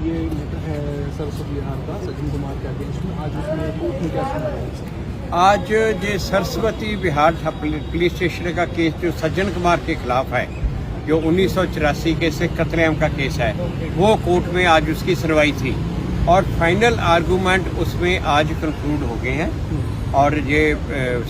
ये मैटर है सरस्वती विहार का सज्जन कुमार के अगेंस्ट में, आज उसमें कोर्ट में क्या सुना है? आज जो सरस्वती विहार पुलिस स्टेशन का केस जो सज्जन कुमार के खिलाफ है, जो 1984 के सिख कत्लेआम का केस है, वो कोर्ट में आज उसकी सुनवाई थी और फाइनल आर्गूमेंट उसमें आज कंक्लूड हो गए हैं। और ये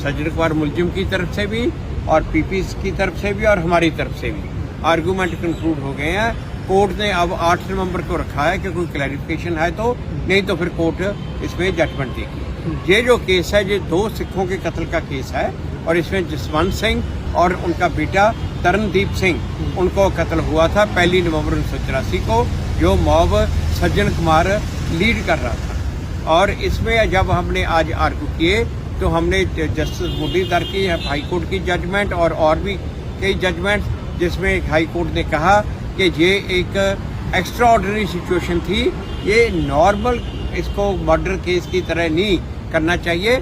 सज्जन कुमार मुलजिम की तरफ से भी और पीपी की तरफ से भी और हमारी तरफ से भी आर्गूमेंट कंक्लूड हो गए हैं। कोर्ट ने अब 8 नवंबर को रखा है कि कोई क्लैरिफिकेशन है तो, नहीं तो फिर कोर्ट इसमें जजमेंट देगी। ये जो केस है, ये 2 सिखों के कत्ल का केस है और इसमें जसवंत सिंह और उनका बेटा तरनदीप सिंह, उनको कत्ल हुआ था 1 नवंबर 1984 को, जो मॉब सज्जन कुमार लीड कर रहा था। और इसमें जब हमने आज आर्गू किए तो हमने जस्टिस मुरलीधर की हाई कोर्ट की जजमेंट और भी कई जजमेंट, जिसमें हाई कोर्ट ने कहा कि ये एक एक्स्ट्रा ऑर्डिनरी सिचुएशन थी, ये नॉर्मल इसको मर्डर केस की तरह नहीं करना चाहिए,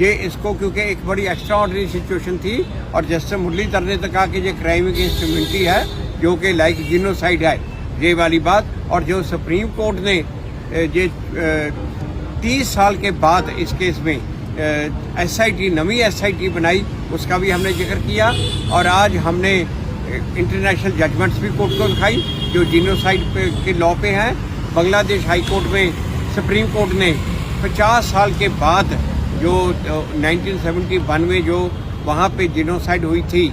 ये इसको क्योंकि एक बड़ी एक्स्ट्रा ऑर्डिनरी सिचुएशन थी। और जस्टिस मुरलीधर ने तो कहा कि ये क्राइम अगेंस्ट ह्यूमैनिटी है, जो कि लाइक जीनोसाइड है, ये वाली बात। और जो सुप्रीम कोर्ट ने ये 30 साल के बाद इस केस में SIT नवी SIT बनाई, उसका भी हमने जिक्र किया। और आज हमने इंटरनेशनल जजमेंट्स भी कोर्ट को दिखाई जो जीनोसाइड के लॉ पे हैं। बांग्लादेश हाई कोर्ट में सुप्रीम कोर्ट ने 50 साल के बाद जो 1971 में जो वहाँ पे जीनोसाइड हुई थी,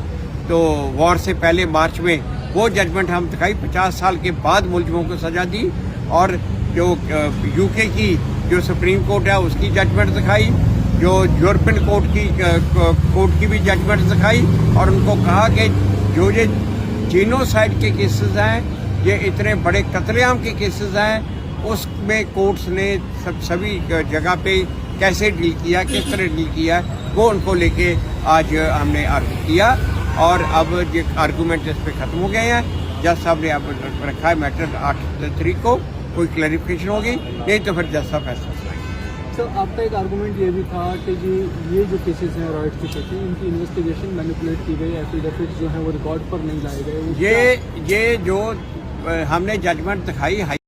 तो वॉर से पहले मार्च में, वो जजमेंट हम दिखाई। 50 साल के बाद मुलजिमों को सजा दी। और जो UK की जो सुप्रीम कोर्ट है उसकी जजमेंट दिखाई, जो यूरोपियन कोर्ट की भी जजमेंट दिखाई। और उनको कहा कि जो ये जीनोसाइड के केसेस हैं, ये इतने बड़े कत्लेआम के केसेस हैं, उसमें कोर्ट्स ने सभी जगह पे कैसे डील किया, किस तरह डील किया, वो उनको लेके आज हमने आर्गू किया। और अब ये आर्गूमेंट इस पे खत्म हो गए हैं। जज साहब ने अब रखा है मैटर 8 तारीख को, कोई क्लैरिफिकेशन होगी, नहीं तो फिर जज साहब फैसला करेंगे। सर, आपका एक आर्गूमेंट ये भी था कि ये जो केसेस हैं रॉयट के केसेस, इनकी इन्वेस्टिगेशन मैनिपुलेट की गई, एफिडेविट जो है वो रिकॉर्ड पर नहीं लाए गए। ये जो हमने जजमेंट दिखाई